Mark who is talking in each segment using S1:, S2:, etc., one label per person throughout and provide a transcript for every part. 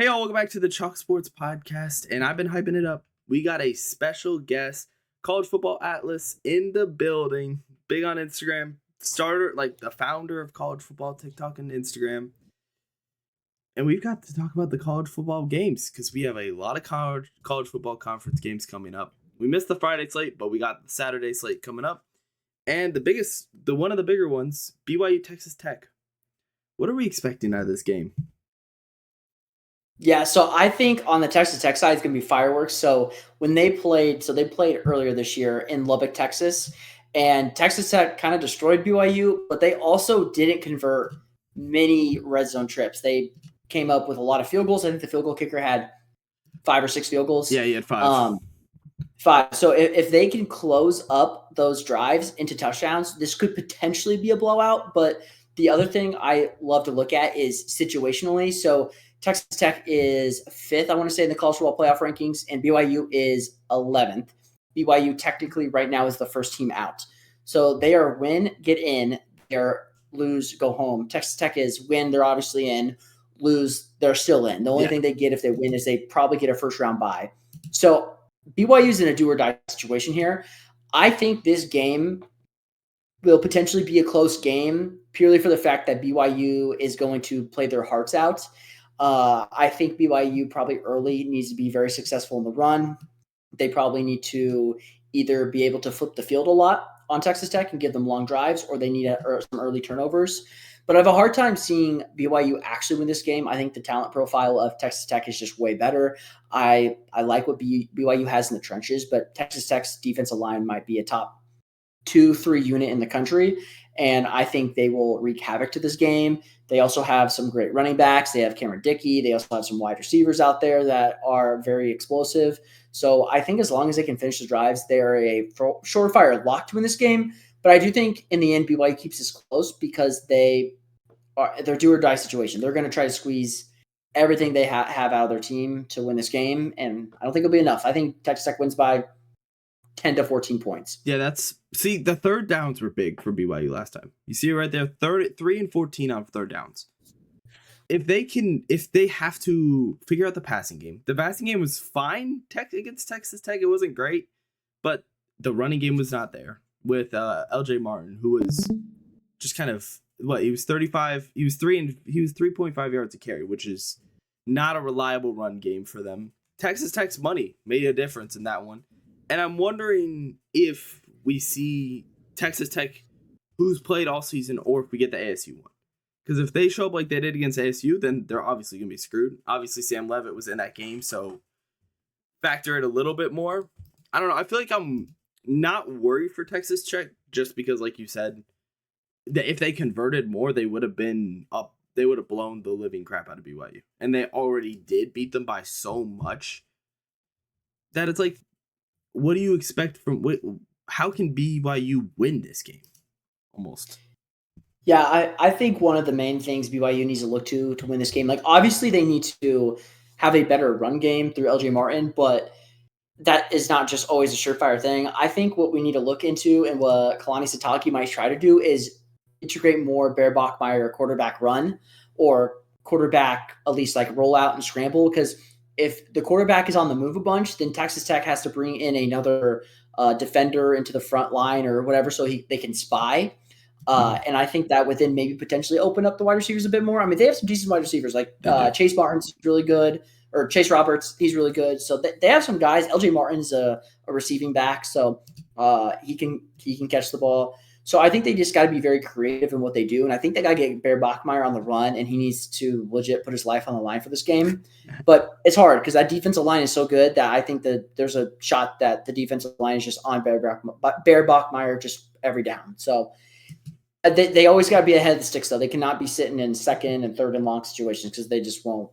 S1: Hey, all, welcome back to the Chalk Sports Podcast, and I've been hyping it up. We got a special guest, College Football Atlas, in the building. Big on Instagram, the founder of College Football TikTok and Instagram. And we've got to talk about the college football games because we have a lot of college football conference games coming up. We missed the Friday slate, but we got the Saturday slate coming up. And one of the bigger ones, BYU Texas Tech. What are we expecting out of this game?
S2: Yeah, so I think on the Texas Tech side, it's going to be fireworks. So they played earlier this year in Lubbock, Texas, and Texas Tech kind of destroyed BYU, but they also didn't convert many red zone trips. They came up with a lot of field goals. I think the field goal kicker had 5 or 6 field goals.
S1: Yeah, he had 5.
S2: 5. So if they can close up those drives into touchdowns, this could potentially be a blowout. But the other thing I love to look at is situationally. So Texas Tech is 5th, I want to say, in the college football playoff rankings, and BYU is 11th. BYU technically right now is the first team out. So they are win, get in, they're lose, go home. Texas Tech is win, they're obviously in, lose, they're still in. The only thing they get if they win is they probably get a first-round bye. So BYU's in a do-or-die situation here. I think this game will potentially be a close game purely for the fact that BYU is going to play their hearts out. I think BYU probably early needs to be very successful in the run. They probably need to either be able to flip the field a lot on Texas Tech and give them long drives, or they need some early turnovers. But I have a hard time seeing BYU actually win this game. I think the talent profile of Texas Tech is just way better. I like what BYU has in the trenches, but Texas Tech's defensive line might be a top 2-3 unit in the country, and I think they will wreak havoc to this game. They also have some great running backs. They have Cameron Dickey. They also have some wide receivers out there that are very explosive. So I think as long as they can finish the drives, they are a surefire lock to win this game. But I do think in the end, BYU keeps this close because they're do or die situation. They're going to try to squeeze everything they have out of their team to win this game, and I don't think it'll be enough. I think Texas Tech wins by 10 to 14 points.
S1: Yeah, the third downs were big for BYU last time. You see it right there, 3 and 14 on third downs. If they have to figure out the passing game was fine against Texas Tech. It wasn't great, but the running game was not there with LJ Martin, who was just kind of he was 35. He was 3.5 yards a carry, which is not a reliable run game for them. Texas Tech's money made a difference in that one. And I'm wondering if we see Texas Tech, who's played all season, or if we get the ASU one. Because if they show up like they did against ASU, then they're obviously going to be screwed. Obviously, Sam Leavitt was in that game, so factor it a little bit more. I don't know. I feel like I'm not worried for Texas Tech just because, like you said, that if they converted more, they would have been up. They would have blown the living crap out of BYU. And they already did beat them by so much that it's like, what do you expect how can BYU win this game? Almost.
S2: Yeah, I think one of the main things BYU needs to look to win this game, like obviously they need to have a better run game through LJ Martin, but that is not just always a surefire thing. I think what we need to look into and what Kalani Sitake might try to do is integrate more Bear Bachmeier quarterback run or quarterback at least like roll out and scramble, because if the quarterback is on the move a bunch, then Texas Tech has to bring in another defender into the front line or whatever so they can spy. And I think that would then maybe potentially open up the wide receivers a bit more. I mean, they have some decent wide receivers like Chase Martin's really good, or Chase Roberts, he's really good. So they have some guys. LJ Martin's a receiving back, so he can catch the ball. So I think they just got to be very creative in what they do. And I think they got to get Bear Bachmeier on the run, and he needs to legit put his life on the line for this game. But it's hard because that defensive line is so good that I think that there's a shot that the defensive line is just on Bear Bachmeier just every down. So they always got to be ahead of the sticks, though. They cannot be sitting in second and third and long situations because they just won't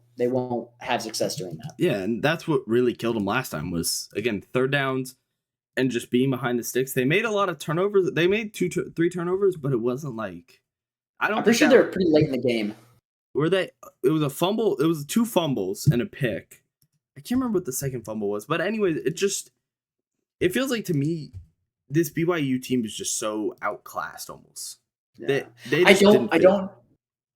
S2: have success doing that.
S1: Yeah, and that's what really killed them last time was, again, third downs and just being behind the sticks. They made a lot of turnovers. They made 3 turnovers, but it wasn't like
S2: I'm pretty sure they're pretty late in the game.
S1: Were they? It was a fumble. It was 2 fumbles and a pick. I can't remember what the second fumble was, but anyway, it feels like to me this BYU team is just so outclassed almost.
S2: Yeah.
S1: They
S2: I don't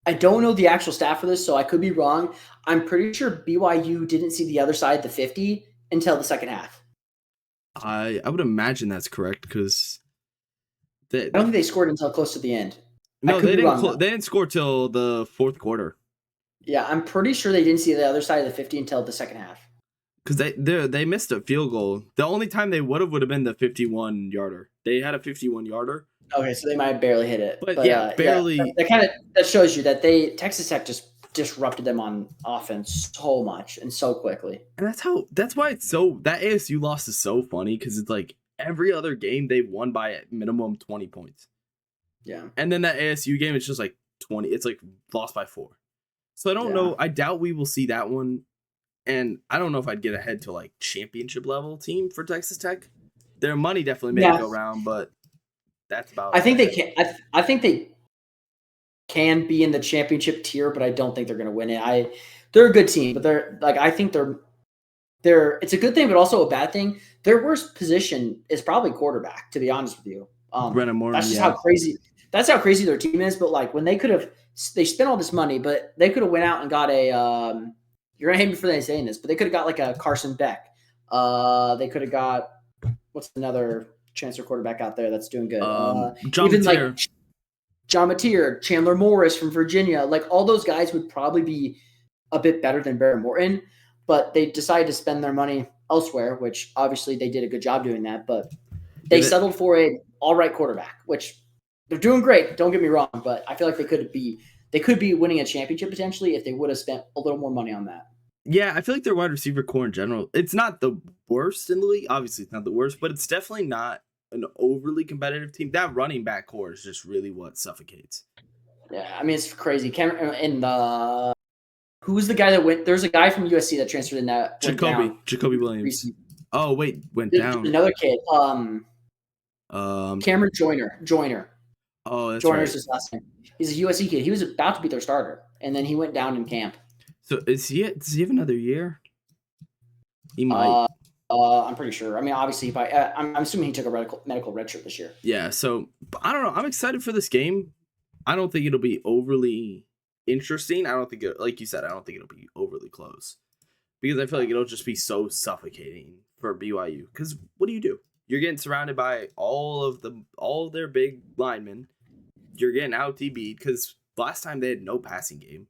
S2: I don't know the actual stat for this, so I could be wrong. I'm pretty sure BYU didn't see the other side of the 50 until the second half.
S1: I would imagine that's correct because
S2: I don't think they scored until close to the end. I
S1: no,
S2: could
S1: they
S2: be
S1: didn't.
S2: wrong.
S1: They didn't score till the fourth quarter.
S2: Yeah, I'm pretty sure they didn't see the other side of the 50 until the second half.
S1: Because they missed a field goal. The only time they would have been the 51-yarder. They had a 51-yarder.
S2: Okay, so they might have barely hit it.
S1: But yeah, barely.
S2: Yeah, that shows you that Texas Tech just disrupted them on offense so much and so quickly.
S1: And that's why it's so that ASU loss is so funny because it's like every other game they won by at minimum 20 points.
S2: Yeah.
S1: And then that ASU game it's just like 20. It's like lost by 4. So I don't know. I doubt we will see that one. And I don't know if I'd get ahead to like championship level team for Texas Tech. Their money definitely made it go around, but that's about.
S2: I think they can. I think they can be in the championship tier, but I don't think they're going to win it. They're a good team, but I think they're. It's a good thing, but also a bad thing. Their worst position is probably quarterback. To be honest with you,
S1: Brennan Moore.
S2: That's just how crazy. That's how crazy their team is. But like when they spent all this money, but they could have went out and got a. You're gonna hate me for saying this, but they could have got like a Carson Beck. They could have got what's another transfer quarterback out there that's doing good.
S1: John
S2: even
S1: Mateer.
S2: Like John Mateer, Chandler Morris from Virginia, like all those guys would probably be a bit better than Barrett Morton, but they decided to spend their money elsewhere, which obviously they did a good job doing that. But they settled for an all right quarterback, which they're doing great. Don't get me wrong, but I feel like they could be winning a championship potentially if they would have spent a little more money on that.
S1: Yeah, I feel like their wide receiver core in general, it's not the worst in the league. Obviously, it's not the worst, but it's definitely not an overly competitive team. That running back core is just really what suffocates.
S2: Yeah, I mean, it's crazy. Who's the guy that went? There's a guy from USC that transferred in that.
S1: Jacoby Williams. Recently. Oh, wait, went down.
S2: Another kid. Cameron Joyner.
S1: Oh, that's
S2: Joyner's
S1: right.
S2: his last name. He's a USC kid. He was about to be their starter, and then he went down in camp.
S1: So does he have another year? He might.
S2: I'm pretty sure. I mean, obviously, I'm assuming he took a medical redshirt this year.
S1: Yeah, so I don't know. I'm excited for this game. I don't think it'll be overly interesting. I don't think like you said, I don't think it'll be overly close because I feel like it'll just be so suffocating for BYU. Because what do? You're getting surrounded by all of their big linemen. You're getting out DB'd because last time they had no passing game.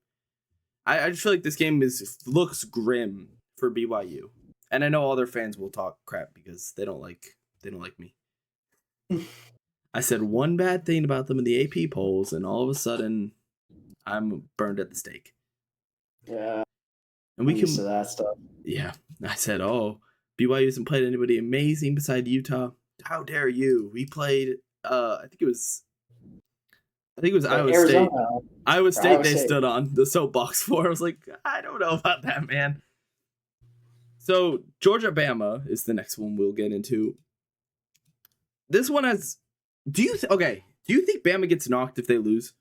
S1: I just feel like this game looks grim for BYU, and I know all their fans will talk crap because they don't like me. I said one bad thing about them in the AP polls, and all of a sudden, I'm burned at the stake.
S2: Yeah,
S1: and we can
S2: used to that stuff.
S1: Yeah, I said, "Oh, BYU hasn't played anybody amazing beside Utah. How dare you? We played. I think it was Iowa State. Iowa State they stood on the soapbox for. I was like, I don't know about that, man. So Georgia-Bama is the next one we'll get into. This one has. Do you think Bama gets knocked if they lose?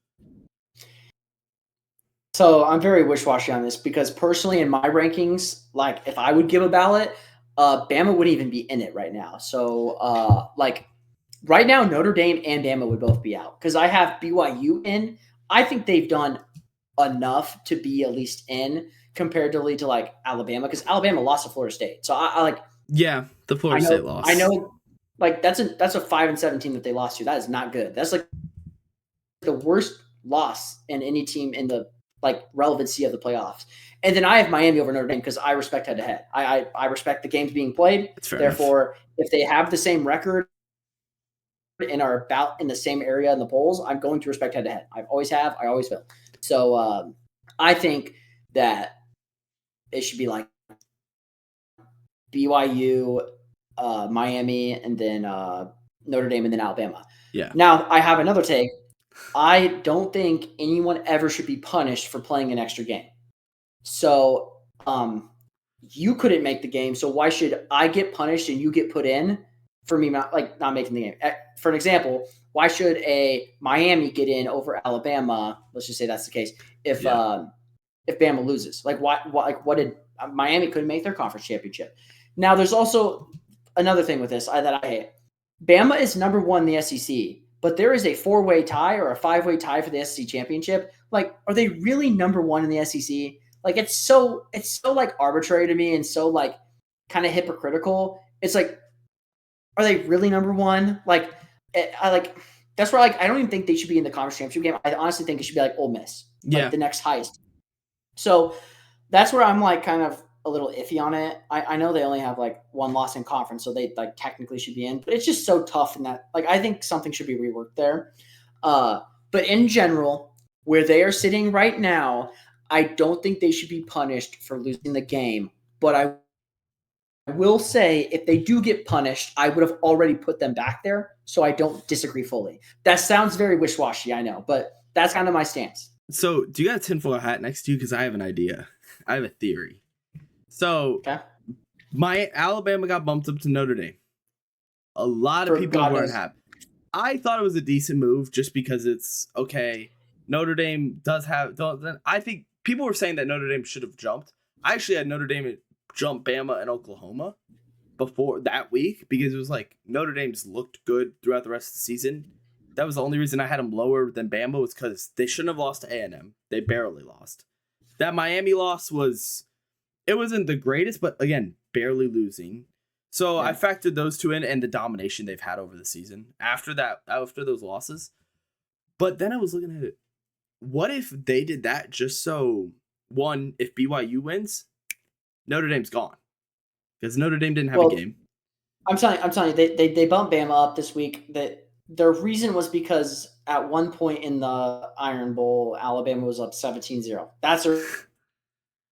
S2: So I'm very wish-washy on this because personally, in my rankings, like if I would give a ballot, Bama wouldn't even be in it right now. So right now, Notre Dame and Bama would both be out because I have BYU in. I think they've done enough to be at least in comparatively to like Alabama because Alabama lost to Florida State. So I like.
S1: Yeah, the Florida State loss.
S2: I know, like that's a 5-17 that they lost to. That is not good. That's like the worst loss in any team in the like relevancy of the playoffs. And then I have Miami over Notre Dame because I respect head-to-head. I respect the games being played. Therefore, if they have the same record and are about in the same area in the polls, I'm going to respect head-to-head. I always have. I always will. So I think that it should be like BYU, Miami, and then Notre Dame, and then Alabama.
S1: Yeah.
S2: Now, I have another take. I don't think anyone ever should be punished for playing an extra game. So you couldn't make the game, so why should I get punished and you get put in for me not making the game? For an example, why should a Miami get in over Alabama? Let's just say that's the case. If Bama loses, what did Miami couldn't make their conference championship? Now, there's also another thing with this that I hate. Bama is number one in the SEC, but there is a 4-way tie or a 5-way tie for the SEC championship like, are they really number one in the SEC? Like, it's so like arbitrary to me and so like kind of hypocritical. It's like, are they really number one? Like, I like that's where like I don't even think they should be in the conference championship game. I honestly think it should be like Ole Miss, like the next highest. So that's where I'm like kind of a little iffy on it. I know they only have like one loss in conference, so they like technically should be in, but it's just so tough in that. Like, I think something should be reworked there. But in general, where they are sitting right now, I don't think they should be punished for losing the game. But I will say, if they do get punished, I would have already put them back there, so I don't disagree fully. That sounds very wish-washy, I know, but that's kind of my stance.
S1: So, do you got a tinfoil hat next to you? Because I have an idea. I have a theory. So, my Alabama got bumped up to Notre Dame. A lot of people weren't happy. I thought it was a decent move just because it's, okay, Notre Dame does have... I think people were saying that Notre Dame should have jumped. I actually had Notre Dame jump Bama and Oklahoma before that week because it was like Notre Dame's looked good throughout the rest of the season. That was the only reason I had them lower than Bama was because they shouldn't have lost to A&M. They barely lost. That Miami loss it wasn't the greatest, but again, barely losing. So I factored those two in and the domination they've had over the season after those losses. But then I was looking at it. What if they did that just so, one, if BYU wins, Notre Dame's gone. Because Notre Dame didn't have a game.
S2: I'm telling you, they bumped Bama up this week. That their reason was because at one point in the Iron Bowl, Alabama was up 17-0. That's their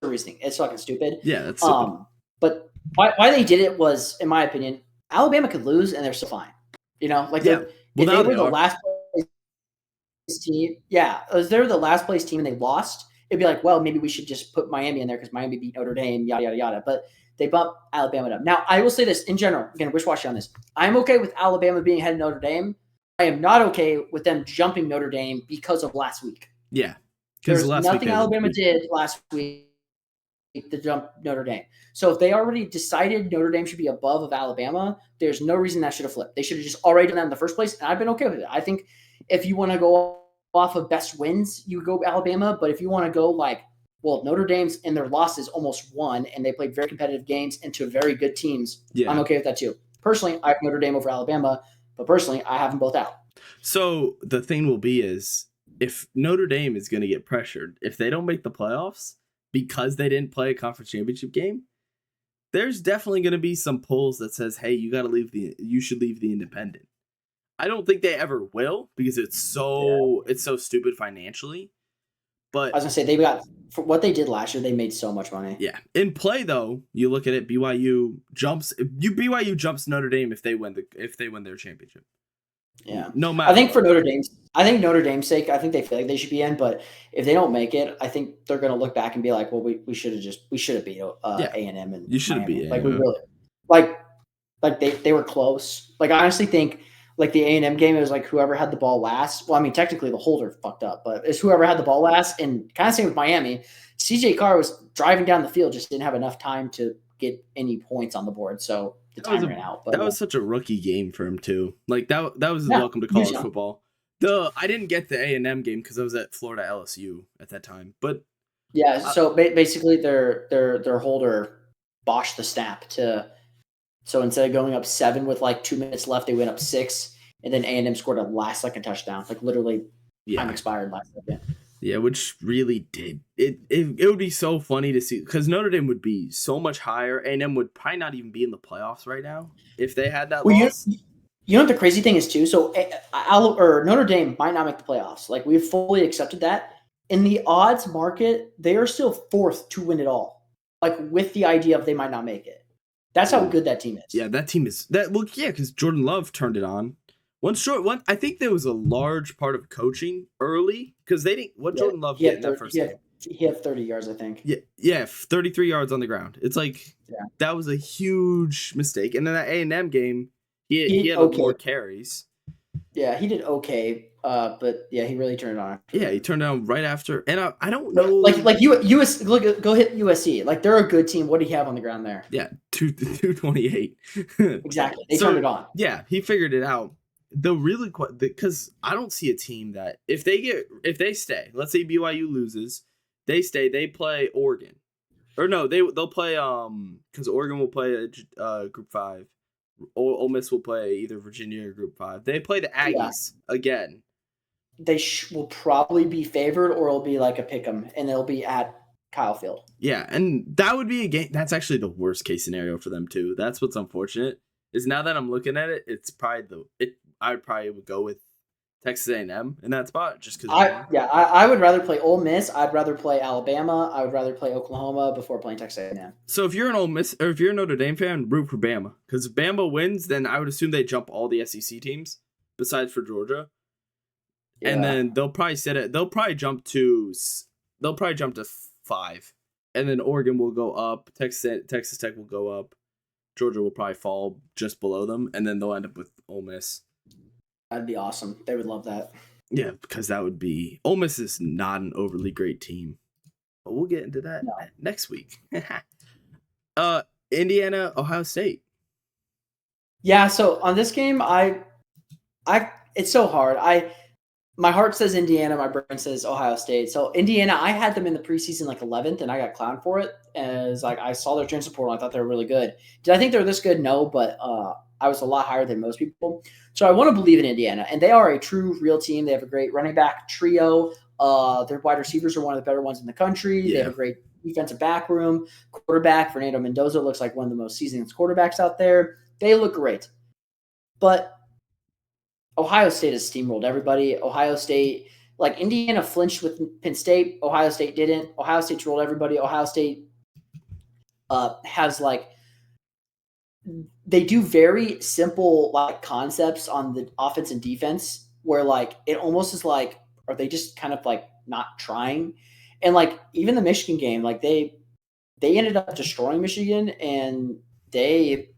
S2: reasoning. It's fucking stupid.
S1: Yeah, that's stupid.
S2: But why they did it was, in my opinion, Alabama could lose and they're still fine. You know, like if they were the last place team, if they were the last place team and they lost, it'd be like, well, maybe we should just put Miami in there because Miami beat Notre Dame, yada yada yada. But they bumped Alabama up. Now, I will say this in general. Again, wish-washy on this. I'm okay with Alabama being ahead of Notre Dame. I am not okay with them jumping Notre Dame because of last week.
S1: Yeah,
S2: there's nothing Alabama did last week to jump Notre Dame. So if they already decided Notre Dame should be above of Alabama, there's no reason that should have flipped. They should have just already done that in the first place, and I've been okay with it. I think if you want to go off of best wins, you go Alabama. But if you want to go like, well, Notre Dame's in their losses almost won, and they played very competitive games into very good teams. Yeah. I'm okay with that too. Personally, I have Notre Dame over Alabama, but personally, I have them both out.
S1: So the thing will be is if Notre Dame is going to get pressured, if they don't make the playoffs because they didn't play a conference championship game, there's definitely going to be some polls that says, hey, you should leave the independent. I don't think they ever will because it's so stupid financially. But
S2: I was gonna say for what they did last year, they made so much money.
S1: Yeah. In play though, you look at it, BYU jumps Notre Dame if they win their championship.
S2: Yeah.
S1: No matter.
S2: I think Notre Dame's sake, I think they feel like they should be in, but if they don't make it, I think they're gonna look back and be like, well, we should have beat A&M and
S1: you should have beat
S2: like we really like they were close. Like I honestly think like the A&M game, it was like whoever had the ball last. Well, I mean, technically the holder fucked up, but it's whoever had the ball last. And kind of same with Miami. CJ Carr was driving down the field, just didn't have enough time to get any points on the board. So the time ran out. But
S1: that was such a rookie game for him too. Like that was his welcome to college football. I didn't get the A&M game because I was at Florida LSU at that time. But
S2: yeah, so basically their holder botched the snap to. So instead of going up 7 with like 2 minutes left, they went up 6, and then A&M scored a last second touchdown, like literally time expired last second.
S1: Yeah, which really did it. It would be so funny to see because Notre Dame would be so much higher. A&M would probably not even be in the playoffs right now if they had that loss.
S2: You know what the crazy thing is too? So Notre Dame might not make the playoffs. Like we've fully accepted that. In the odds market, they are still 4th to win it all. Like with the idea of they might not make it. That's how good that team is.
S1: Yeah, that team is that. Well, yeah, because Jordan Love turned it on. I think there was a large part of coaching early because they didn't. What Jordan Love get in that first game?
S2: He had 30 yards, I think.
S1: Yeah, 33 yards on the ground. It's like that was a huge mistake. And then that A&M game, he had more carries.
S2: Yeah, he did okay. But yeah, he really turned it on.
S1: Yeah, he turned it on right after. And I don't know.
S2: Like US, look, go hit USC. Like they're a good team. What do you have on the ground there?
S1: Yeah, 228.
S2: Exactly. They turned it on.
S1: Yeah, he figured it out. because I don't see a team that if they stay, let's say BYU loses, they stay, they play Oregon. Or no, they'll play because Oregon will play Group 5. Ole Miss will play either Virginia or Group 5. They play the Aggies again.
S2: They will probably be favored, or it'll be like a pick 'em, and it'll be at Kyle Field.
S1: Yeah, and that would be a game. That's actually the worst case scenario for them too. That's what's unfortunate. Is now that I'm looking at it, it's probably I would go with Texas A&M in that spot just because.
S2: I would rather play Ole Miss. I'd rather play Alabama. I would rather play Oklahoma before playing Texas A&M.
S1: So if you're an Ole Miss or if you're a Notre Dame fan, root for Bama, because if Bama wins, then I would assume they jump all the SEC teams besides for Georgia, and then they'll probably They'll probably jump to 5, and then Oregon will go up. Texas Tech will go up. Georgia will probably fall just below them, and then they'll end up with Ole Miss.
S2: That'd be awesome. They would love that.
S1: Yeah, because that would be Ole Miss is not an overly great team, but we'll get into that next week. Indiana, Ohio State.
S2: Yeah, so on this game, it's so hard. My heart says Indiana, my brain says Ohio State. So Indiana, I had them in the preseason like 11th, and I got clowned for it. As like I saw their transfer portal, I thought they were really good. Did I think they're this good? No, but I was a lot higher than most people. So I want to believe in Indiana, and they are a true, real team. They have a great running back trio. Their wide receivers are one of the better ones in the country. Yeah. They have a great defensive back room. Quarterback Fernando Mendoza looks like one of the most seasoned quarterbacks out there. They look great, but Ohio State has steamrolled everybody. Ohio State, like Indiana flinched with Penn State. Ohio State didn't. Ohio State's rolled everybody. Ohio State has like, they do very simple like concepts on the offense and defense where like it almost is like, are they just kind of like not trying? And like even the Michigan game, like they ended up destroying Michigan, and they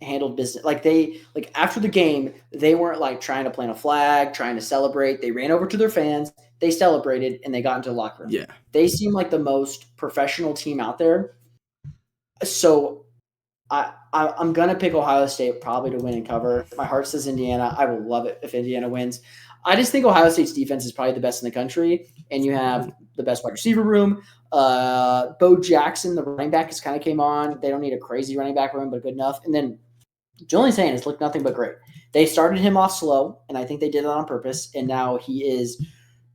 S2: handled business. Like after the game, they weren't like trying to plant a flag, trying to celebrate. They ran over to their fans, they celebrated, and they got into the locker room.
S1: Yeah.
S2: They seem like the most professional team out there. So I'm going to pick Ohio State probably to win and cover. My heart says Indiana. I will love it if Indiana wins. I just think Ohio State's defense is probably the best in the country, and you have the best wide receiver room. Bo Jackson, the running back, has kind of came on. They don't need a crazy running back room, but good enough. And then Julian Sanders looked nothing but great. They started him off slow, and I think they did that on purpose, and now he is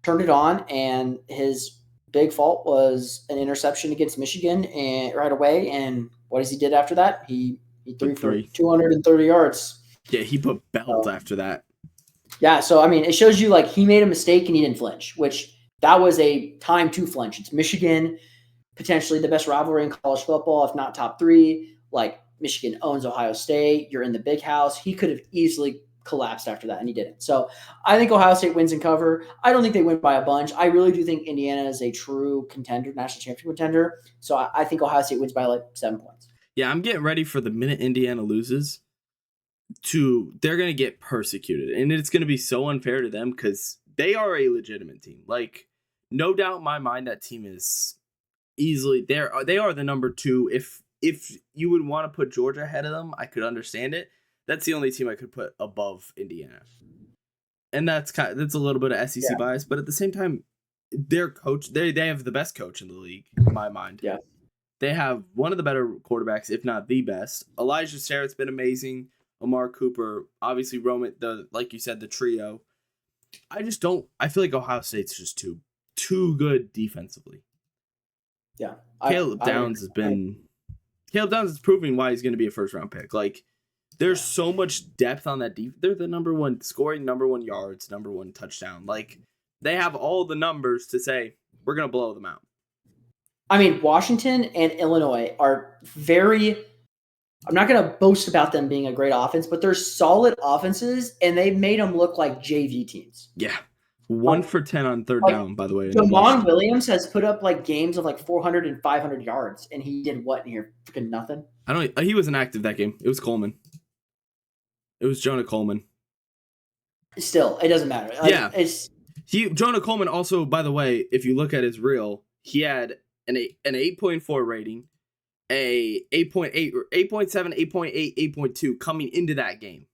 S2: turned it on, and his big fault was an interception against Michigan and right away. And what does he did after that? He threw for 230 yards.
S1: Yeah, he put belt after that.
S2: Yeah, so I mean, it shows you like he made a mistake and he didn't flinch, which that was a time to flinch. It's Michigan, potentially the best rivalry in college football, if not top 3. Like Michigan owns Ohio State. You're in the big house. He could have easily collapsed after that, and he didn't. So I think Ohio State wins and cover. I don't think they win by a bunch. I really do think Indiana is a true contender, national championship contender. So I think Ohio State wins by like 7 points.
S1: Yeah, I'm getting ready for the minute Indiana loses. They're going to get persecuted, and it's going to be so unfair to them because they are a legitimate team. Like, no doubt in my mind, that team is easily they are the number 2. If you would want to put Georgia ahead of them, I could understand it. That's the only team I could put above Indiana, and that's a little bit of SEC bias, but at the same time, their coach they have the best coach in the league in my mind.
S2: Yeah,
S1: they have one of the better quarterbacks, if not the best. Elijah Sarrett's been amazing. Amar Cooper, obviously Roman, like you said, the trio. I feel like Ohio State's just too good defensively.
S2: Yeah.
S1: Caleb Downs is proving why he's going to be a first round pick. Like, there's so much depth on that defense. They're the number 1 scoring, number 1 yards, number 1 touchdown. Like, they have all the numbers to say we're going to blow them out.
S2: I mean, Washington and Illinois are very. I'm not going to boast about them being a great offense, but they're solid offenses, and they've made them look like JV teams.
S1: Yeah. 1 for 10 on third down, by the way.
S2: Damon Williams has put up like games of like 400 and 500 yards, and he did what in here? Freaking nothing.
S1: He wasn't active that game. It was Coleman. It was Jonah Coleman.
S2: Still, it doesn't matter.
S1: Jonah Coleman also, by the way, if you look at his reel, he had an 8.4 rating. A 8.8 or 8.7, 8.8, 8.2 coming into that game.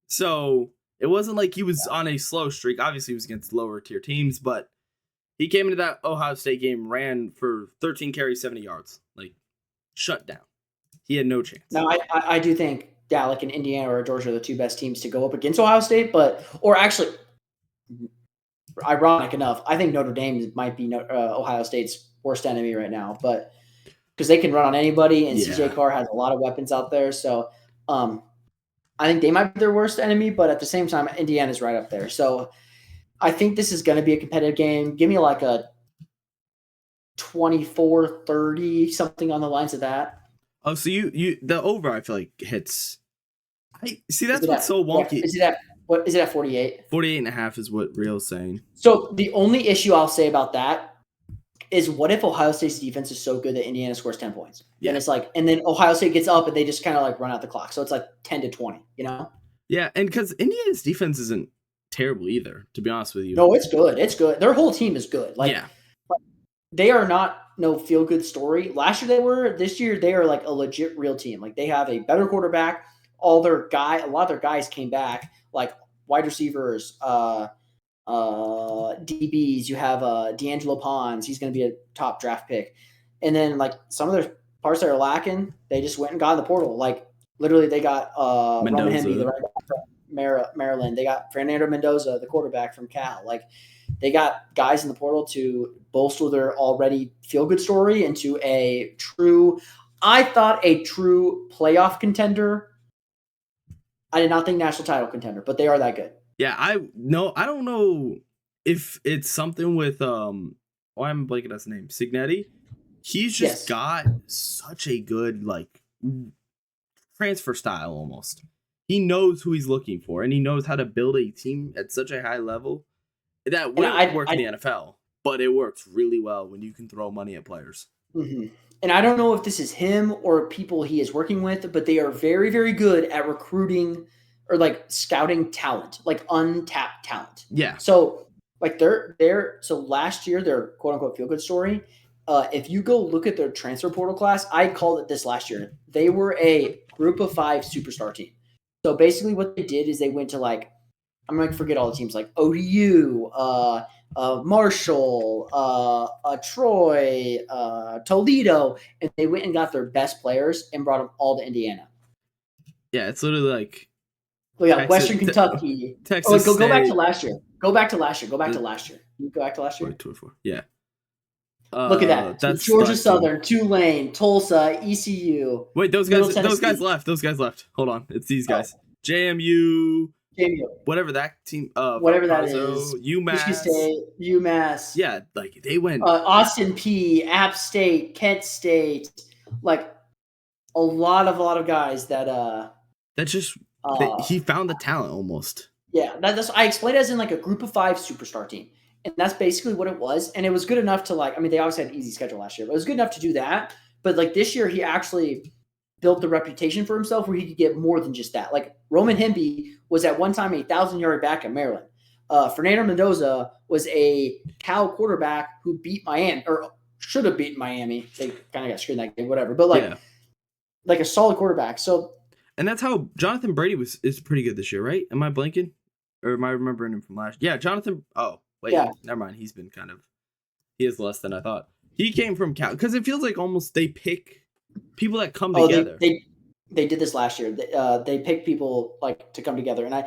S1: So it wasn't like he was on a slow streak. Obviously, he was against lower tier teams, but he came into that Ohio State game, ran for 13 carries, 70 yards, like shut down. He had no chance.
S2: Now, I do think, yeah, like in Indiana or Georgia are the two best teams to go up against Ohio State, or actually, ironic enough, I think Notre Dame might be Ohio State's worst enemy right now, but because they can run on anybody, and CJ Carr has a lot of weapons out there, so I think they might be their worst enemy, but at the same time, Indiana's right up there. So I think this is going to be a competitive game. Give me like a 24-30, something on the lines of that.
S1: Oh, so you the over I feel like hits. I see that's what's so wonky.
S2: Is it at 48?
S1: 48.5 is what Real's saying.
S2: So the only issue I'll say about that is what if Ohio State's defense is so good that Indiana scores 10 points? Yeah. And it's like, and then Ohio State gets up and they just kind of like run out the clock. So it's like 10-20, you know?
S1: Yeah, and because Indiana's defense isn't terrible either, to be honest with you.
S2: No, it's good. It's good. Their whole team is good. Like, yeah. They are not no feel-good story. Last year they were. This year they are like a legit real team. Like they have a better quarterback. A lot of their guys came back, like wide receivers, DBs. You have D'Angelo Pons. He's going to be a top draft pick. And then like some of their parts that are lacking, they just went and got in the portal. Like literally they got Roman Hemby, the right back from Maryland. They got Fernando Mendoza, the quarterback from Cal. Like they got guys in the portal to bolster their already feel-good story into a true playoff contender. I did not think national title contender, but they are that good.
S1: Yeah, I don't know if it's something with why am I blanking on his name? Signetti. He's just got such a good like transfer style almost. He knows who he's looking for, and he knows how to build a team at such a high level that wouldn't work in the NFL, but it works really well when you can throw money at players.
S2: Mm-hmm. And I don't know if this is him or people he is working with, but they are very, very good at recruiting or like scouting talent, like untapped talent.
S1: Yeah.
S2: So like so last year, their quote unquote feel good story. If you go look at their transfer portal class, I called it this last year. They were a group of 5 superstar team. So basically what they did is they went to like, I'm going to forget all the teams like ODU, Marshall, Troy, Toledo, and they went and got their best players and brought them all to Indiana.
S1: Yeah, it's literally like
S2: Western Kentucky.
S1: Texas.
S2: Go back to last year. Go back to last year. You go back to last year.
S1: 24. Yeah.
S2: Look at that. That's Georgia Southern, Tulane, Tulsa, ECU.
S1: Wait, those guys left. Hold on. It's these guys. JMU. Whatever that team,
S2: whatever that is,
S1: UMass,
S2: Michigan State, UMass,
S1: yeah, like they went
S2: Austin P, App State, Kent State, like a lot of guys that
S1: just he found the talent almost.
S2: Yeah, that's I explained it as in like a group of 5 superstar team, and that's basically what it was. And it was good enough to like, I mean, they obviously had an easy schedule last year, but it was good enough to do that. But like this year, he actually built the reputation for himself where he could get more than just that. Like Roman Hemby was at one time a 1,000-yard back at Maryland. Fernando Mendoza was a Cal quarterback who beat Miami or should have beaten Miami. They kind of got screwed in that game, whatever. But like a solid quarterback. So,
S1: and that's how Jonathan Brady is pretty good this year, right? Am I blanking, or am I remembering him from last? Yeah, Jonathan. Oh wait, never mind. He is less than I thought. He came from Cal because it feels like almost they pick people that come together.
S2: They did this last year. They pick people like to come together, and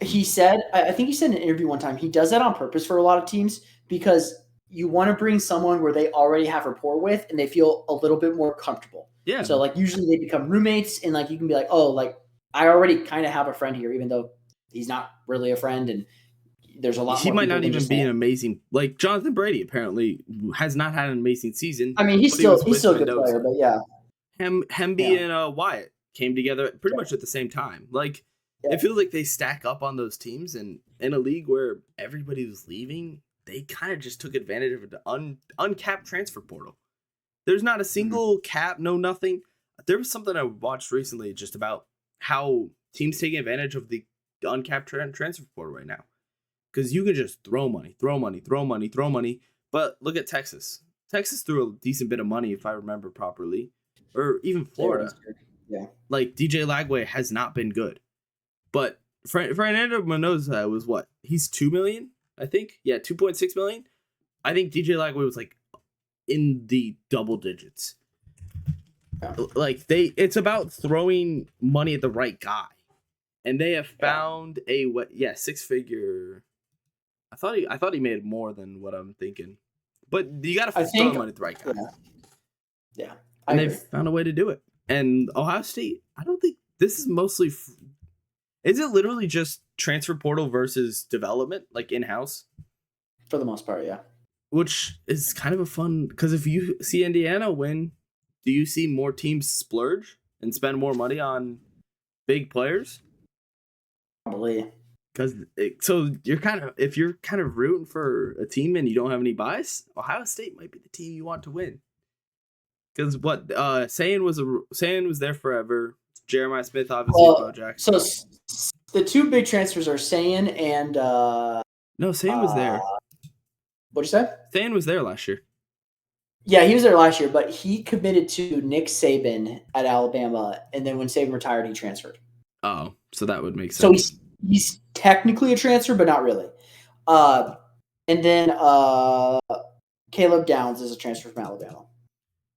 S2: he said, I think he said in an interview one time, he does that on purpose for a lot of teams because you want to bring someone where they already have rapport with and they feel a little bit more comfortable.
S1: Yeah.
S2: So like usually they become roommates, and like you can be like, oh, like I already kind of have a friend here, even though he's not really a friend, and there's a lot.
S1: He might not even be an amazing like Jonathan Brady. Apparently, has not had an amazing season.
S2: I mean, he's still a good player, but yeah.
S1: Hemby and Wyatt came together pretty much at the same time. Like it feels like they stack up on those teams, and in a league where everybody was leaving, they kind of just took advantage of the uncapped transfer portal. There's not a single cap, no nothing. There was something I watched recently just about how teams taking advantage of the uncapped transfer portal right now. Because you can just throw money. But look at Texas. Texas threw a decent bit of money, if I remember properly. Or even Florida.
S2: Yeah.
S1: Like, DJ Lagway has not been good. But Fernando Mendoza was what? He's $2 million, I think. Yeah, 2.6 million. I think DJ Lagway was like in the double digits.
S2: Yeah.
S1: Like it's about throwing money at the right guy, and they have found a what? Yeah, 6-figure. I thought he made more than what I'm thinking, but you got to throw money at the right guy.
S2: Yeah.
S1: And they've found a way to do it. And Ohio State, I don't think this is mostly. Is it literally just transfer portal versus development, like in house?
S2: For the most part, yeah.
S1: Which is kind of a fun, because if you see Indiana win, do you see more teams splurge and spend more money on big players?
S2: Probably.
S1: Because so if you're kind of rooting for a team and you don't have any bias, Ohio State might be the team you want to win. Because what Sayin was there forever. Jeremiah Smith, obviously, Bo Jackson.
S2: So the two big transfers are Sayin and
S1: no, Sayin was there.
S2: What'd you say?
S1: Sayin was there last year.
S2: Yeah, he was there last year, but he committed to Nick Saban at Alabama, and then when Saban retired, he transferred.
S1: Oh, so that would make sense.
S2: So he's technically a transfer, but not really. And then Caleb Downs is a transfer from Alabama.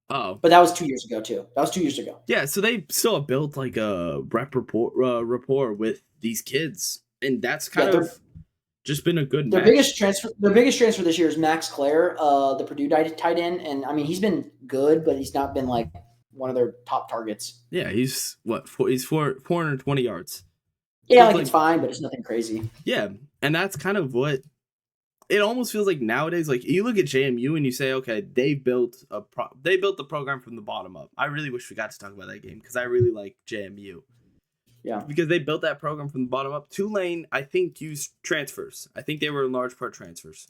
S1: Oh,
S2: but that was 2 years ago too. That was 2 years ago.
S1: Yeah, so they still have built like a rapport with these kids, and that's kind of just been a good.
S2: Their biggest transfer this year is Max Clare, the Purdue tight end, and I mean he's been good, but he's not been like one of their top targets.
S1: Yeah, he's 420 yards.
S2: Yeah, like it's fine, but it's nothing crazy.
S1: Yeah, and that's kind of what it almost feels like nowadays. Like you look at JMU and you say, okay, they built the program from the bottom up. I really wish we got to talk about that game because I really like JMU.
S2: Yeah,
S1: because they built that program from the bottom up. Tulane, I think, used transfers. I think they were in large part transfers.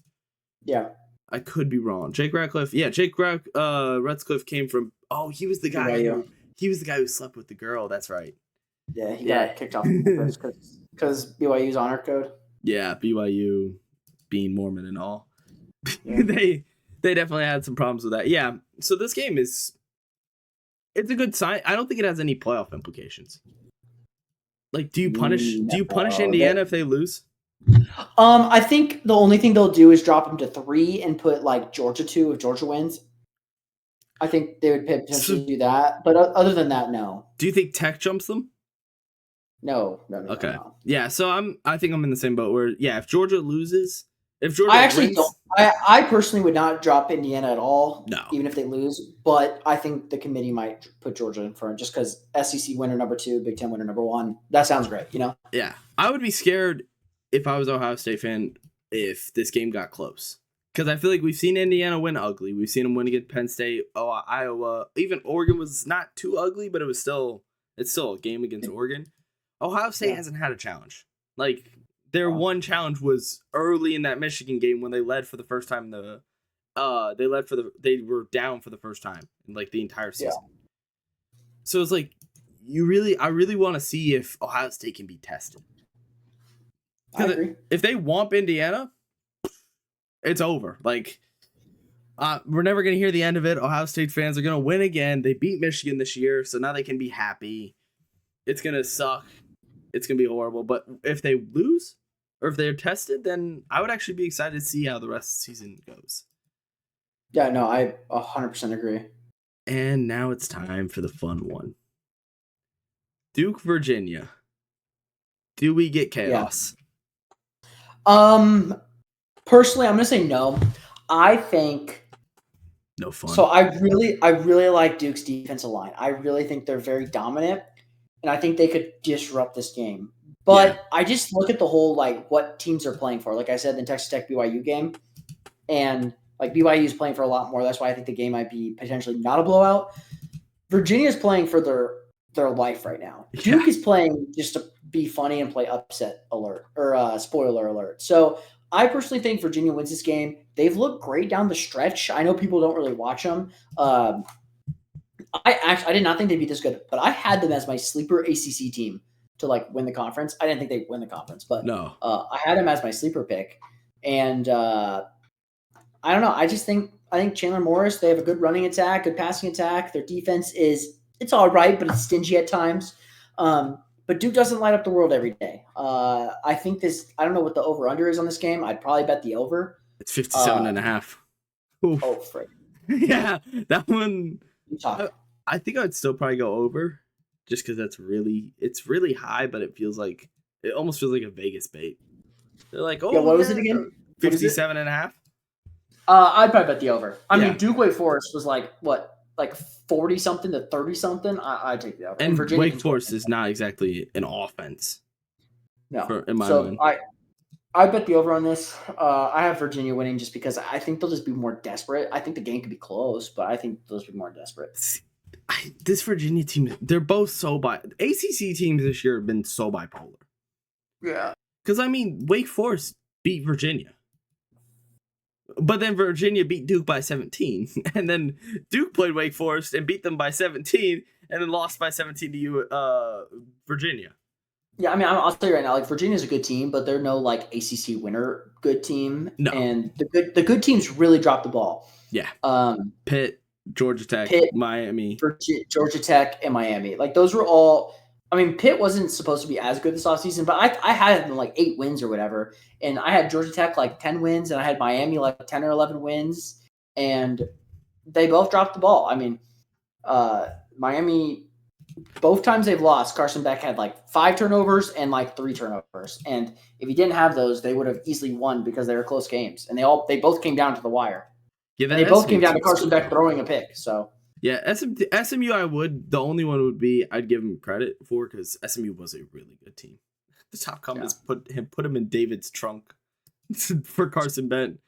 S2: Yeah,
S1: I could be wrong. Jake Ratcliffe came from. Oh, he was the guy. He was the guy who slept with the girl. That's right.
S2: Yeah, he got kicked off because BYU's honor code.
S1: Yeah, BYU being Mormon and all. Yeah. they definitely had some problems with that. Yeah, so this game it's a good sign. I don't think it has any playoff implications. Like, do you punish Indiana if they lose?
S2: I think the only thing they'll do is drop them to 3 and put like Georgia 2 if Georgia wins. I think they would potentially do that, but other than that, no.
S1: Do you think Tech jumps them?
S2: No.
S1: Okay.
S2: No.
S1: Yeah, so I think I'm in the same boat where if Georgia loses,
S2: I personally would not drop Indiana at all.
S1: No.
S2: Even if they lose, but I think the committee might put Georgia in front just because SEC winner number 2, Big Ten winner number 1. That sounds great, you know?
S1: Yeah, I would be scared if I was an Ohio State fan if this game got close. Because I feel like we've seen Indiana win ugly. We've seen them win against Penn State, Iowa. Even Oregon was not too ugly, but it's still a game against Oregon. Ohio State hasn't had a challenge. Like, their one challenge was early in that Michigan game when they led for the first time. They were down for the first time in like the entire season. Yeah. So it's like I really want to see if Ohio State can be tested.
S2: I agree.
S1: If they whomp Indiana, it's over. Like, we're never going to hear the end of it. Ohio State fans are going to win again. They beat Michigan this year, so now they can be happy. It's going to suck. It's going to be horrible. But if they lose or if they're tested, then I would actually be excited to see how the rest of the season goes.
S2: Yeah, no, I 100% agree.
S1: And now it's time for the fun one. Duke, Virginia. Do we get chaos?
S2: Yeah. Personally, I'm going to say no. I think
S1: no fun.
S2: So I really like Duke's defensive line. I really think they're very dominant, and I think they could disrupt this game. But I just look at the whole, like, what teams are playing for. Like I said, the Texas Tech BYU game, and like BYU is playing for a lot more. That's why I think the game might be potentially not a blowout. Virginia is playing for their life right now. Duke is playing just to be funny and play upset alert or spoiler alert. So I personally think Virginia wins this game. They've looked great down the stretch. I know people don't really watch them. I did not think they'd be this good, but I had them as my sleeper ACC team to like win the conference. I didn't think they'd win the conference, but I had them as my sleeper pick. And I don't know. I think Chandler Morris, they have a good running attack, good passing attack. Their defense it's all right, but it's stingy at times. but Duke doesn't light up the world every day. I think this. I don't know what the over under is on this game. I'd probably bet the over.
S1: It's 57 and a half. Oof.
S2: Oh, frick.
S1: Yeah, that one.
S2: You talk.
S1: I think I'd still probably go over, just because it's really high, but it almost feels like a Vegas bait. They're like, oh,
S2: Yeah, what was it again?
S1: 57 and a half.
S2: I'd probably bet the over. I
S1: Yeah.
S2: mean, Duke Wake Forest was like 40 something to 30 something. I take the over.
S1: And
S2: Virginia
S1: Wake Forest is not exactly an offense.
S2: No.
S1: In my mind.
S2: I bet the over on this. I have Virginia winning just because I think they'll just be more desperate. I think the game could be close, but I think they'll just be more desperate.
S1: This Virginia team, they're both ACC teams this year have been so bipolar.
S2: Yeah.
S1: Because, I mean, Wake Forest beat Virginia. But then Virginia beat Duke by 17. And then Duke played Wake Forest and beat them by 17 and then lost by 17 to Virginia.
S2: Yeah, I mean, I'll tell you right now, like Virginia's a good team, but they're no like ACC winner good team.
S1: No.
S2: And the good teams really drop the ball.
S1: Yeah. Pitt, Georgia Tech, Miami.
S2: Georgia Tech, and Miami. Like those were all. I mean, Pitt wasn't supposed to be as good this offseason, but I had them like 8 wins or whatever. And I had Georgia Tech like 10 wins, and I had Miami like 10 or 11 wins. And they both dropped the ball. I mean, Miami, both times they've lost, Carson Beck had like 5 turnovers and like 3 turnovers. And if he didn't have those, they would have easily won because they were close games. And they both came down to the wire.
S1: Yeah,
S2: they both came down to Carson Beck throwing a pick. So
S1: yeah, SMU, the only one would be I'd give him credit for because SMU was a really good team. The top comments put him in David's trunk for Carson Bent.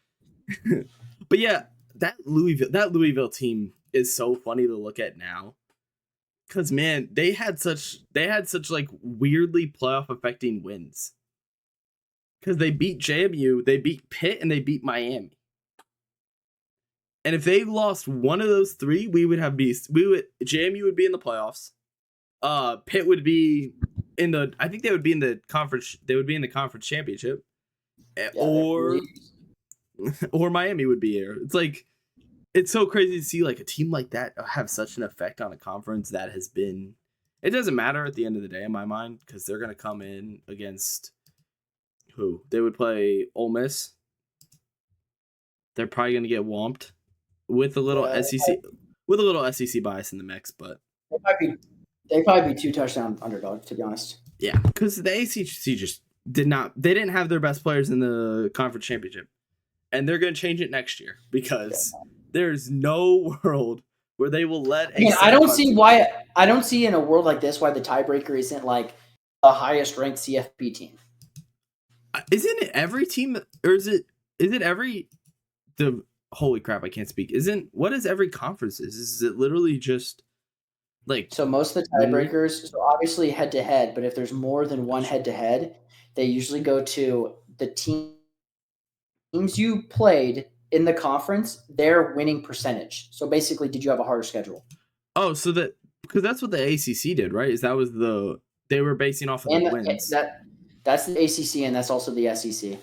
S1: But yeah, that Louisville team is so funny to look at now. Cause man, they had such like weirdly playoff affecting wins. Cause they beat JMU, they beat Pitt, and they beat Miami. And if they lost one of those 3, JMU would be in the playoffs. Pitt would be I think they would be in the conference. They would be in the conference championship, or Miami would be here. It's like it's so crazy to see like a team like that have such an effect on a conference that has been. It doesn't matter at the end of the day in my mind because they're gonna come in against who they would play Ole Miss. They're probably gonna get whomped. With a little SEC bias in the mix, but
S2: they'd probably be 2 touchdown underdogs, to be honest.
S1: Yeah, because the ACC just didn't have their best players in the conference championship, and they're going to change it next year because there's no world where they will let.
S2: I don't see in a world like this why the tiebreaker isn't like the highest ranked CFP team.
S1: Isn't it every team, or is it every the? Holy crap, I can't speak. What is every conference is it literally just like
S2: so most of the tiebreakers, so obviously head to head, but if there's more than one head to head, they usually go to the teams you played in the conference, their winning percentage. So basically, did you have a harder schedule?
S1: Oh, so because that's what the ACC did, right? They were basing off of the wins.
S2: That's the ACC and that's also the SEC.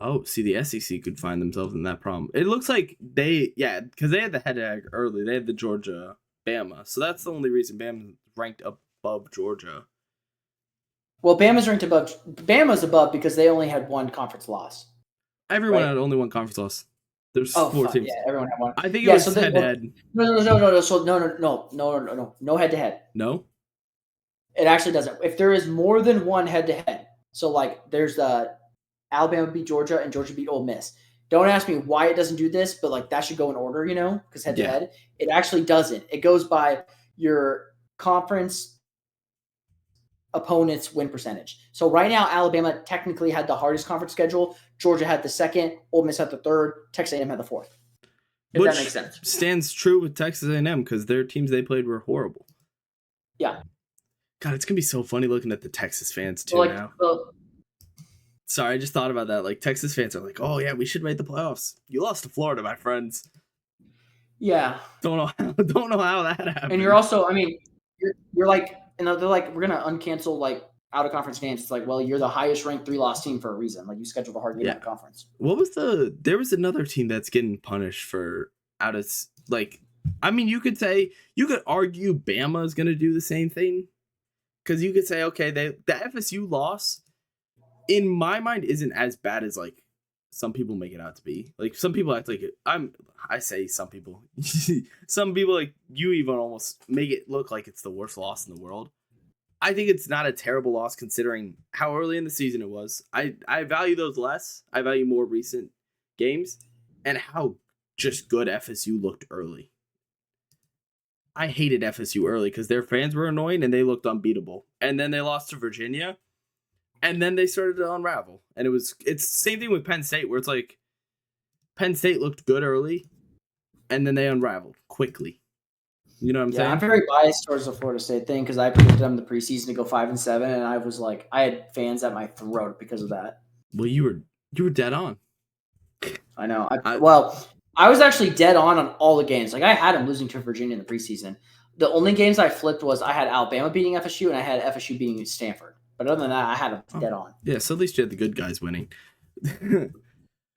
S1: Oh, see, the SEC could find themselves in that problem. It looks like because they had the head-to-head early. They had the Georgia, Bama. So that's the only reason Bama's ranked above Georgia.
S2: Well, Bama's above because they only had 1 conference loss.
S1: Everyone had only 1 conference loss. There's 4 teams.
S2: Yeah, everyone had 1.
S1: I think it was head-to-head.
S2: No. So no head-to-head.
S1: No?
S2: It actually doesn't. If there is more than 1 head-to-head, so like there's the Alabama beat Georgia and Georgia beat Ole Miss. Don't ask me why it doesn't do this, but like that should go in order, because head to head. It actually doesn't. It goes by your conference opponent's win percentage. So right now, Alabama technically had the hardest conference schedule. Georgia had the 2nd. Ole Miss had the 3rd. Texas A&M had the 4th. If that makes sense.
S1: Stands true with Texas A&M because their teams they played were horrible.
S2: Yeah.
S1: God, it's gonna be so funny looking at the Texas fans too now. Sorry, I just thought about that. Like Texas fans are like, "Oh yeah, we should make the playoffs." You lost to Florida, my friends.
S2: Yeah.
S1: Don't know how that happened.
S2: And you're also, I mean, you're like, they're like, we're gonna uncancel like out of conference games. It's like, well, you're the highest ranked 3-loss team for a reason. Like you scheduled a hard game out of conference.
S1: There was another team that's getting punished for out of like. I mean, you could argue Bama is gonna do the same thing. because you could say, okay, the FSU loss, in my mind, isn't as bad as like some people make it out to be. Like some people act like I say some people, some people like you even almost make it look like it's the worst loss in the world. I think it's not a terrible loss considering how early in the season it was. I value those less. I value more recent games and how just good FSU looked early. I hated FSU early because their fans were annoying and they looked unbeatable. And then they lost to Virginia, and then they started to unravel. And it's the same thing with Penn State, where it's like Penn State looked good early, and then they unraveled quickly. You know what I'm saying?
S2: I'm very biased towards the Florida State thing because I predicted them the preseason to go 5-7, and I was like, I had fans at my throat because of that.
S1: Well, you were dead on.
S2: I know. I was actually dead on all the games. Like I had them losing to Virginia in the preseason. The only games I flipped was I had Alabama beating FSU and I had FSU beating Stanford. But other than that, I had them dead on.
S1: Yeah, so at least you had the good guys winning.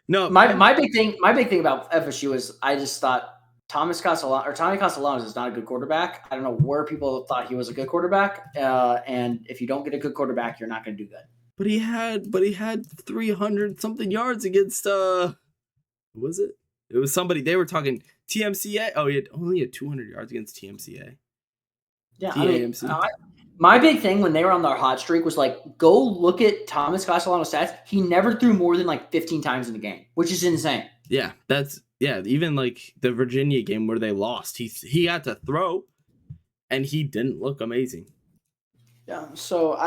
S1: No,
S2: my big thing about FSU is I just thought Tommy Castellanos is not a good quarterback. I don't know where people thought he was a good quarterback. And if you don't get a good quarterback, you're not going to do good.
S1: But he had 300 something yards against who was it? It was somebody. They were talking TMCA. Oh, he only had 200 yards against TMCA.
S2: Yeah, my big thing when they were on their hot streak was like, go look at Thomas Castellanos' stats. He never threw more than like 15 times in the game, which is insane.
S1: Yeah, even like the Virginia game where they lost, he had to throw, and he didn't look amazing.
S2: Yeah, so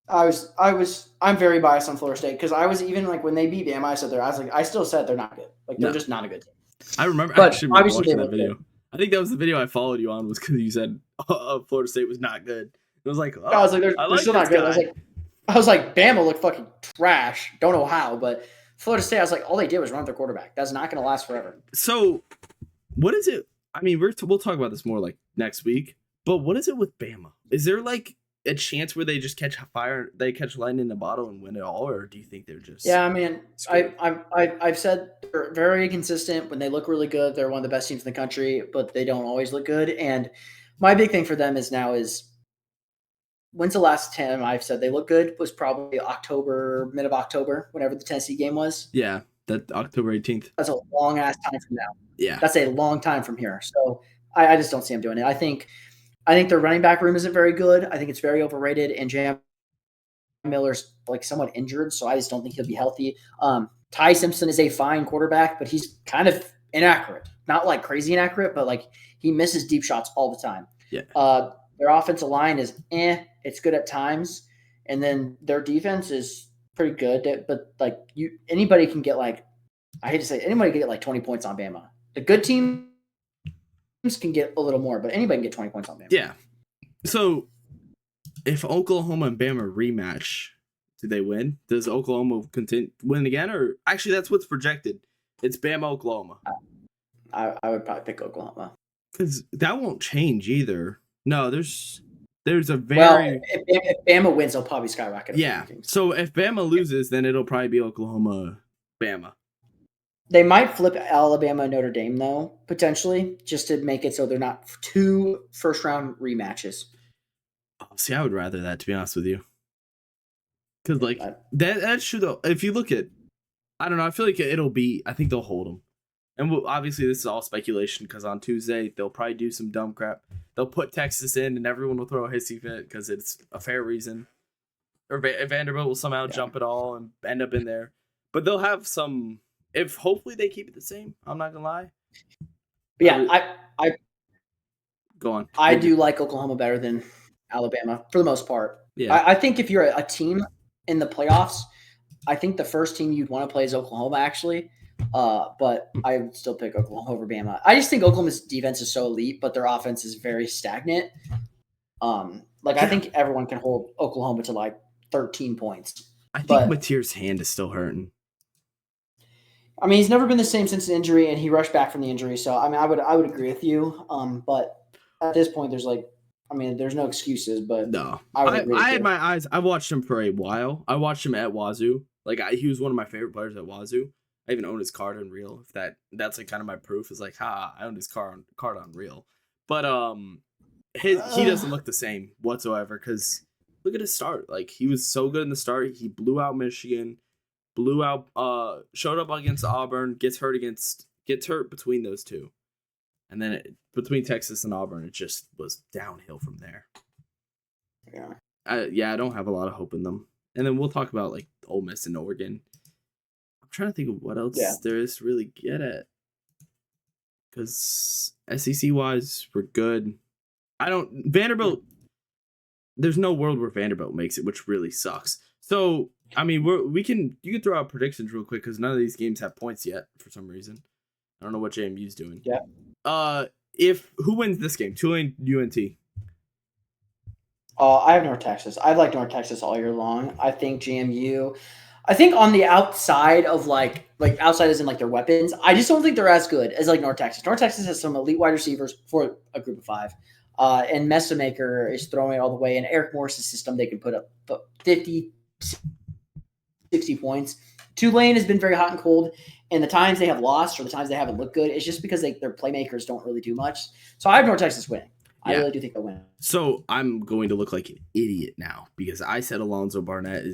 S2: I'm very biased on Florida State because I was even like when they beat Bama, I still said they're not good. Like they're just not a good team.
S1: I remember watching that video. Good. I think that was the video I followed you on was because you said Florida State was not good. It was like,
S2: I was like, they're still not good. I was like, Bama looked fucking trash. Don't know how, but Florida State, I was like, all they did was run their quarterback. That's not going to last forever.
S1: So, what is it? I mean, we'll talk about this more like next week. But what is it with Bama? Is there like a chance where they just catch fire, they catch lightning in a bottle and win it all, or do you think they're just?
S2: Yeah, I mean, I've said they're very consistent. When they look really good, they're one of the best teams in the country, but they don't always look good. And my big thing for them is when's the last time I've said they look good? Was probably mid of October, whenever the Tennessee game was.
S1: Yeah, that October 18th.
S2: That's a long ass time from now.
S1: Yeah,
S2: that's a long time from here. So I just don't see them doing it. I think their running back room isn't very good. I think it's very overrated, and Jam Miller's like somewhat injured, so I just don't think he'll be healthy. Ty Simpson is a fine quarterback, but he's kind of inaccurate. Not like crazy inaccurate, but like he misses deep shots all the time.
S1: Yeah.
S2: Their offensive line is it's good at times, and then their defense is pretty good. But like anybody can get like, I hate to say it, anybody can get like 20 points on Bama. The good teams can get a little more, but anybody can get 20 points on Bama.
S1: Yeah. So if Oklahoma and Bama rematch, do they win? Does Oklahoma win again? Or actually, that's what's projected. It's Bama, Oklahoma.
S2: I would probably pick Oklahoma.
S1: Because that won't change either. No, there's a very...
S2: if Bama wins, they'll probably skyrocket.
S1: Yeah. So if Bama loses, then it'll probably be Oklahoma, Bama.
S2: They might flip Alabama, Notre Dame, though, potentially, just to make it so they're not 2 first-round rematches.
S1: Oh, see, I would rather that, to be honest with you. Because, like, that's true, though. If you look at... I don't know. I feel like I think they'll hold them. And obviously, this is all speculation because on Tuesday, they'll probably do some dumb crap. They'll put Texas in, and everyone will throw a hissy fit because it's a fair reason. Or Vanderbilt will somehow jump it all and end up in there. But they'll have some... If hopefully they keep it the same, I'm not gonna lie.
S2: But yeah, I
S1: go on.
S2: I do like Oklahoma better than Alabama for the most part.
S1: Yeah,
S2: I think if you're a team in the playoffs, I think the first team you'd want to play is Oklahoma actually. But I would still pick Oklahoma over Bama. I just think Oklahoma's defense is so elite, but their offense is very stagnant. I think everyone can hold Oklahoma to like 13 points.
S1: I think Mateer's hand is still hurting.
S2: I mean, he's never been the same since an injury, and he rushed back from the injury. So, I mean, I would agree with you. But at this point, there's no excuses. But
S1: no, I had my eyes. I watched him for a while. I watched him at Wazoo. He was one of my favorite players at Wazoo. I even own his card on Real. If that's like kind of my proof is like, I owned his card on Real. But he doesn't look the same whatsoever. Because look at his start. Like he was so good in the start. He blew out Michigan, showed up against Auburn, gets hurt between those two, and then between Texas and Auburn, it just was downhill from there.
S2: Yeah.
S1: I don't have a lot of hope in them. And then we'll talk about like Ole Miss and Oregon. I'm trying to think of what else there is to really get at. Because SEC wise, we're good. Vanderbilt. There's no world where Vanderbilt makes it, which really sucks. So I mean, you can throw out predictions real quick because none of these games have points yet for some reason. I don't know what JMU's doing.
S2: Yeah.
S1: Who wins this game? Tulane, UNT.
S2: I have North Texas. I've liked North Texas all year long. I think JMU. I think on the outside of like outside as in like their weapons, I just don't think they're as good as like North Texas. North Texas has some elite wide receivers for a group of 5. And Messamaker is throwing it all the way. And Eric Morris's system, they can put up 50, 60 points. Tulane has been very hot and cold. And the times they have lost or the times they haven't looked good, it's just because their playmakers don't really do much. So I have North Texas winning. I really do think they'll win.
S1: So I'm going to look like an idiot now because I said Alonzo Barnett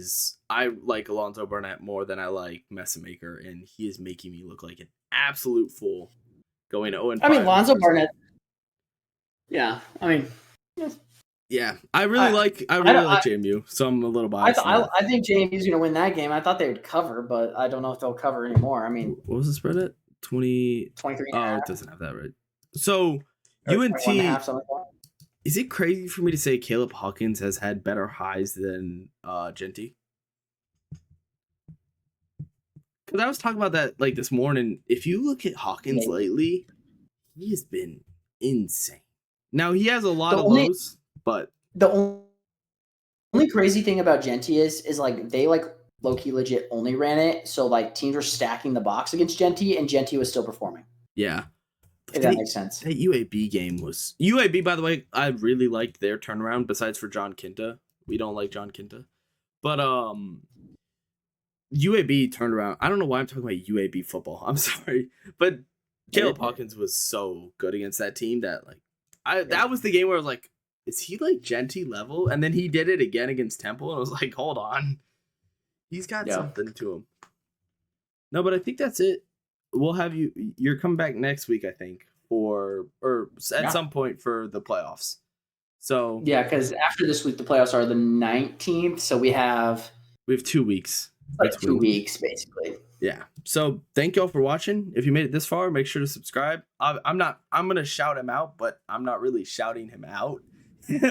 S1: I like Alonzo Barnett more than I like Messamaker, and he is making me look like an absolute fool going 0-5.
S2: I mean, Alonzo Barnett. Yeah, I mean.
S1: Yeah, I really like JMU, so I'm a little biased.
S2: I think JMU's going to win that game. I thought they would cover, but I don't know if they'll cover anymore. I mean,
S1: what was the spread at? 23. Oh, it doesn't have that right. So UNT. Is it crazy for me to say Caleb Hawkins has had better highs than Genty? Because I was talking about that like this morning. If you look at Hawkins lately, he has been insane. Now he has a lot of lows, but
S2: the only crazy thing about Genty is like they like low-key legit only ran it, so like teams were stacking the box against Genty, and Genty was still performing.
S1: Yeah.
S2: If that makes sense.
S1: That UAB game was... UAB, by the way, I really liked their turnaround, besides for John Kinta. We don't like John Kinta. But UAB turned around. I don't know why I'm talking about UAB football. I'm sorry. But Caleb Hawkins was so good against that team that that was the game where I was like, is he like Genty level? And then he did it again against Temple, and I was like, hold on. He's got something to him. No, but I think that's it. We'll have you're coming back next week, I think, at some point for the playoffs. So
S2: yeah, because after this week the playoffs are the 19th, so we have
S1: 2 weeks.
S2: Like 2 weeks, basically.
S1: Yeah. So thank y'all for watching. If you made it this far, make sure to subscribe. I'm gonna shout him out, but I'm not really shouting him out.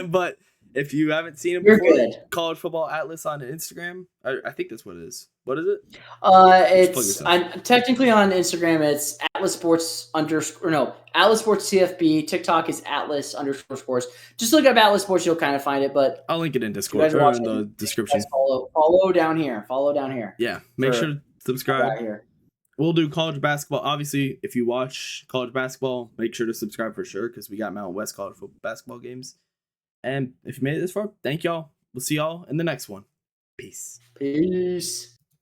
S1: But if you haven't seen him before, College Football Atlas on Instagram. I think that's what it is. What is it?
S2: I'm technically on Instagram. It's Atlas Sports Atlas Sports CFB. TikTok is Atlas_sports. Just look up Atlas Sports, you'll kind of find it. But
S1: I'll link it in Discord or in the description.
S2: Follow down here. Follow down here.
S1: Yeah, make sure to subscribe. Here. We'll do college basketball. Obviously, if you watch college basketball, make sure to subscribe for sure because we got Mountain West college football basketball games. And if you made it this far, thank y'all. We'll see y'all in the next one. Peace.
S2: Peace.